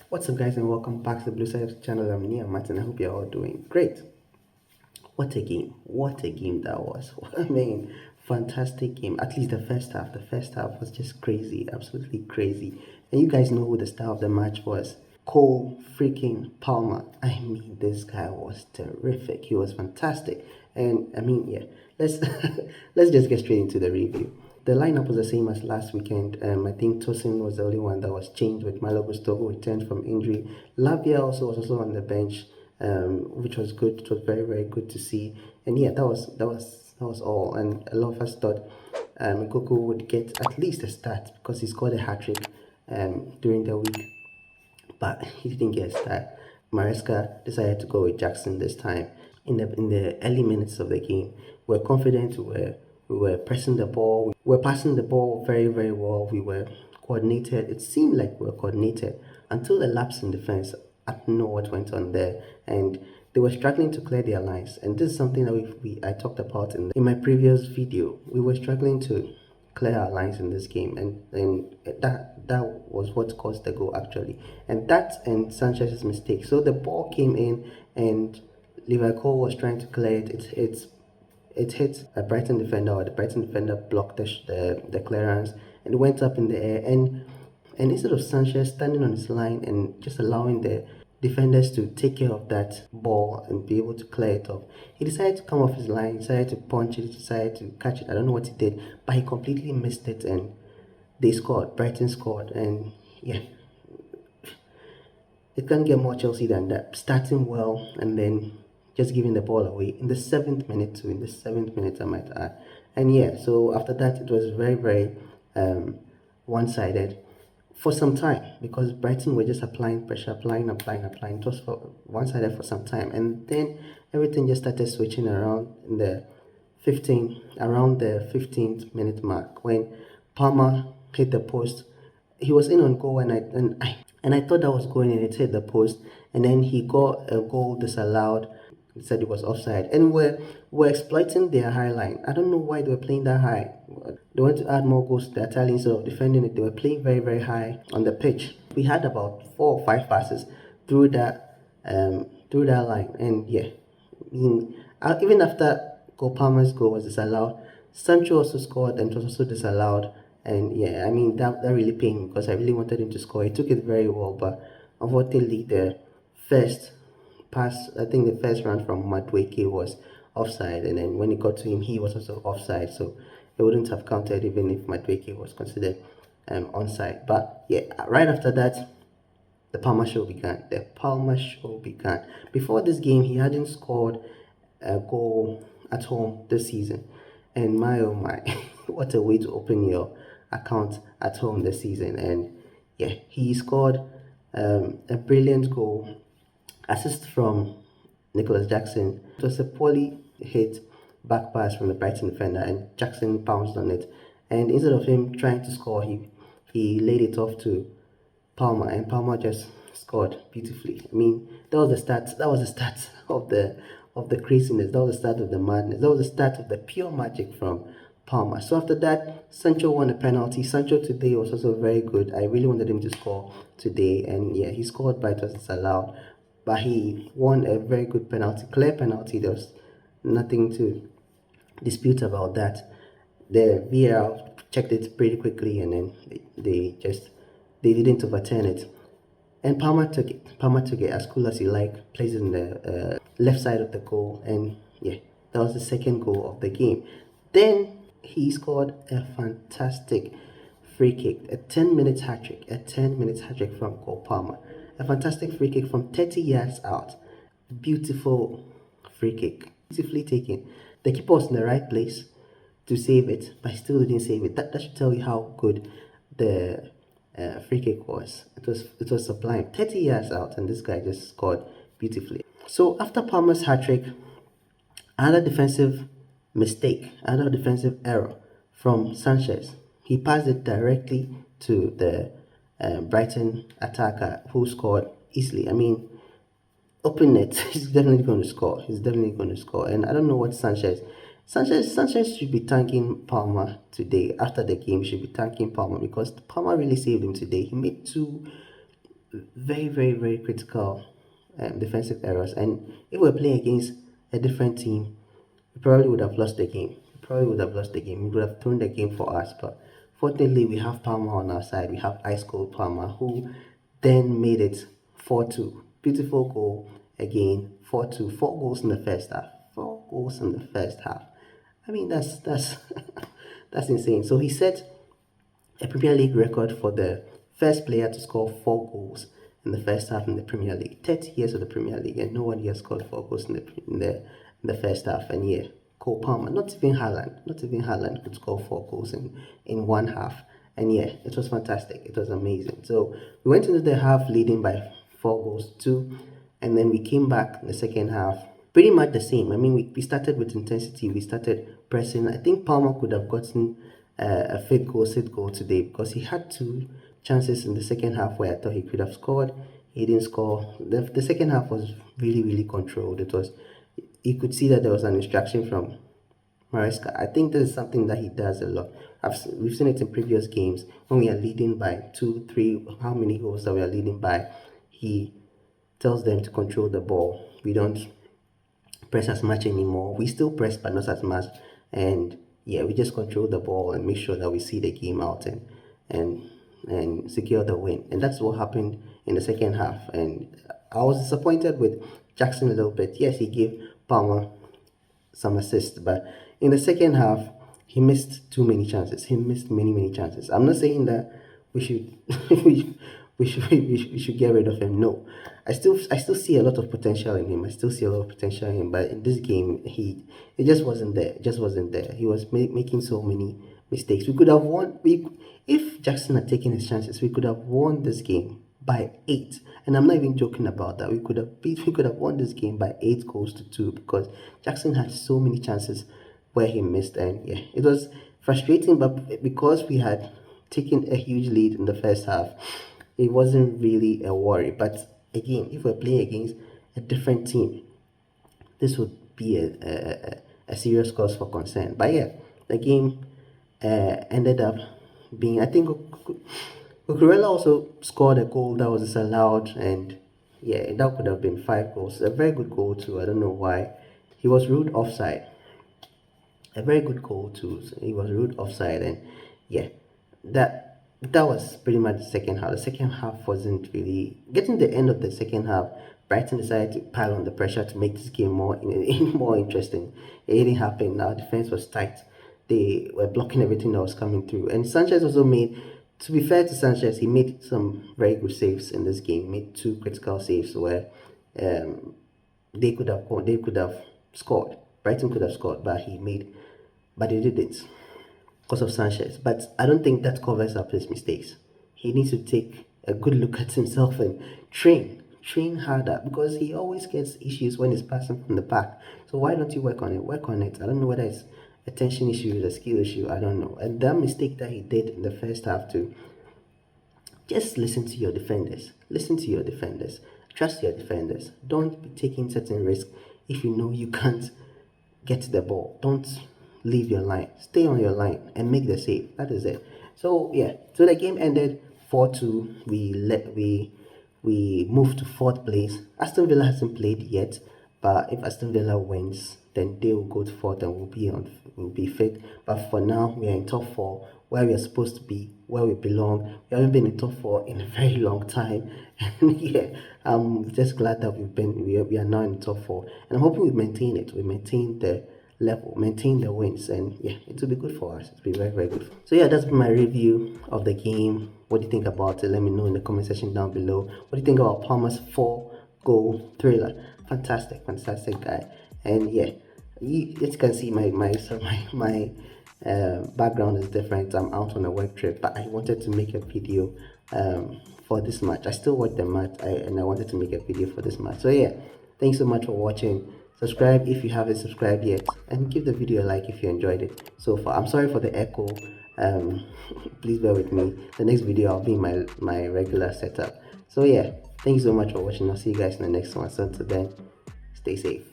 What's up, guys, and welcome back to the Blue Side of the channel. I'm Nia Martin. I hope you're all doing great. What a game! What a game that was! I mean, fantastic game. At least the first half. The first half was just crazy, absolutely crazy. And you guys know who the star of the match was. Cole freaking Palmer. I mean, this guy was terrific. He was fantastic. And I mean, yeah, let's let's just get straight into the review. The lineup was the same as last weekend. I think Tosin was the only one that was changed with Malo Gusto, who returned from injury. Lavia also was also on the bench, which was good. It was very, very good to see. And yeah, that was all. And a lot of us thought Goku would get at least a start because he scored a hat trick during the week, but he didn't get a start. Maresca decided to go with Jackson this time. In the early minutes of the game, we were confident. We were pressing the ball. We were passing the ball very, very well. We were coordinated. It seemed like we were coordinated until the lapse in defense. I don't know what went on there, and they were struggling to clear their lines. And this is something that I talked about in my previous video. We were struggling to clear our lines in this game, and that was what caused the goal actually, and Sanchez's mistake. So the ball came in, and Levi Cole was trying to clear it. It hit a Brighton defender, or the Brighton defender blocked the clearance, and it went up in the air. And instead of Sanchez standing on his line and just allowing the defenders to take care of that ball and be able to clear it off, he decided to come off his line, decided to punch it, decided to catch it. I don't know what he did, but he completely missed it, and they scored. Brighton scored, and yeah, it can't get more Chelsea than that. Starting well and then just giving the ball away in the 7th minute too. In the 7th minute, I might add. And yeah, so after that, it was very, very one-sided for some time, because Brighton were just applying pressure, applying. It was for one-sided for some time, and then everything just started switching around around the 15th minute mark, when Palmer hit the post. He was in on goal, and I thought that was going, and it hit the post, and then he got a goal disallowed. He said it was offside, and we're exploiting their high line. I don't know why they were playing that high. They want to add more goals to the Italian, instead of defending it. They were playing very, very high on the pitch. We had about 4 or 5 passes through that line, and yeah, I mean, even after Palmer's goal was disallowed, Sancho also scored and it was also disallowed. And yeah, I mean, that really pained me, because I really wanted him to score. He took it very well, but unfortunately, the first pass, I think the first run from Madueke was offside, and then when it got to him, he was also offside. So it wouldn't have counted even if Madueke was considered onside. But yeah, right after that, the Palmer show began. The Palmer show began. Before this game, he hadn't scored a goal at home this season. And my oh my, what a way to open your account at home this season. And yeah, he scored a brilliant goal, assist from Nicholas Jackson. It was a poorly hit back pass from the Brighton defender, and Jackson pounced on it. And instead of him trying to score, he laid it off to Palmer, and Palmer just scored beautifully. I mean, that was the start. That was the start of the craziness. That was the start of the madness. That was the start of the pure magic from Palmer. So after that, Sancho won a penalty. Sancho today was also very good. I really wanted him to score today, and yeah, he scored, but it was disallowed. But he won a very good penalty, clear penalty. There was nothing to dispute about that. The VAR checked it pretty quickly, and then they didn't overturn it. And Palmer took it. Palmer took it as cool as he liked, placed it in the left side of the goal, and yeah, that was the second goal of the game. Then he scored a fantastic free kick, a 10-minute hat trick, from Cole Palmer. A fantastic free kick from 30 yards out. Beautiful free kick, beautifully taken. The keeper was in the right place to save it, but he still didn't save it. That should tell you how good the free kick was. It was sublime. 30 yards out, and this guy just scored beautifully. So after Palmer's hat trick, another defensive mistake, another defensive error from Sanchez. He passed it directly to the Brighton attacker, who scored easily. I mean, open net, he's definitely going to score. And I don't know what Sanchez Sanchez should be thanking Palmer today. After the game, should be thanking Palmer because Palmer really saved him today. He made two very critical defensive errors, and if we were playing against a different team, we probably would have lost the game. We would have thrown the game for us, but fortunately, we have Palmer on our side. We have ice cold Palmer, who then made it 4-2. Beautiful goal again, 4-2. 4 goals in the first half. 4 goals in the first half. I mean, that's that's insane. So he set a Premier League record for the first player to score 4 goals in the first half in the Premier League. 30 years of the Premier League, and no one has scored 4 goals in the first half. And yeah, Cole Palmer, not even Haaland could score 4 goals in one half. And yeah, it was fantastic. It was amazing. So we went into the half leading by 4 goals to 2, and then we came back in the second half pretty much the same. I mean, we started with intensity. We started pressing. I think Palmer could have gotten a fifth goal today because he had 2 chances in the second half where I thought he could have scored. He didn't score. The second half was really controlled. You could see that there was an instruction from Maresca. I think this is something that he does a lot. We've seen it in previous games when we are leading by 2, 3, how many goals that we are leading by. He tells them to control the ball. We don't press as much anymore. We still press, but not as much. And yeah, we just control the ball and make sure that we see the game out and secure the win. And that's what happened in the second half. And I was disappointed with Jackson a little bit. Yes, he gave Palmer some assists, but in the second half, he missed too many chances. He missed many chances. I'm not saying that we should we should get rid of him. No, I still see a lot of potential in him. But in this game, it just wasn't there. He was making so many mistakes. We could have won. If Jackson had taken his chances, we could have won this game by 8. And I'm not even joking about that. We could have won this game by 8 goals to 2 because Jackson had so many chances where he missed. And yeah, it was frustrating, but because we had taken a huge lead in the first half, it wasn't really a worry. But again, if we're playing against a different team, this would be a serious cause for concern. But yeah, the game ended up being, I think Cucurella also scored a goal that was disallowed, and yeah, that could have been 5 goals. A very good goal too. I don't know why he was ruled offside. A very good goal too. So he was ruled offside, and yeah, that was pretty much the second half. The second half wasn't really getting the end of the second half. Brighton decided to pile on the pressure to make this game more interesting. It didn't happen. Our defense was tight. They were blocking everything that was coming through, and Sanchez also made. To be fair to Sanchez, he made some very good saves in this game. He made 2 critical saves where they could have scored. Brighton could have scored, but they didn't because of Sanchez. But I don't think that covers up his mistakes. He needs to take a good look at himself and train harder because he always gets issues when he's passing from the back. So why don't you work on it? I don't know whether it's a tension issue, a skill issue, I don't know. And that mistake that he did in the first half too, just listen to your defenders. Trust your defenders. Don't be taking certain risks if you know you can't get the ball. Don't leave your line. Stay on your line and make the save. That is it. So yeah, so the game ended 4-2. We moved to 4th place. Aston Villa hasn't played yet, but if Aston Villa wins, then they will go to 4th and we'll be 5th. But for now, we are in top 4, where we are supposed to be, where we belong. We haven't been in top 4 in a very long time, and yeah, I'm just glad that we are now in top 4, and I'm hoping we maintain it. We maintain the level, maintain the wins, and yeah, it will be good for us. It will be very good. So yeah, that's been my review of the game. What do you think about it? Let me know in the comment section down below. What do you think about Palmer's 4-goal thriller? Fantastic guy. And yeah, you can see my background is different. I'm out on a work trip, but I wanted to make a video for this match. I still watch the match, and I wanted to make a video for this match. So yeah, thanks so much for watching. Subscribe if you haven't subscribed yet, and give the video a like if you enjoyed it so far. I'm sorry for the echo. Please bear with me. The next video I'll be in my regular setup. So yeah, thank you so much for watching. I'll see you guys in the next one. So until then, stay safe.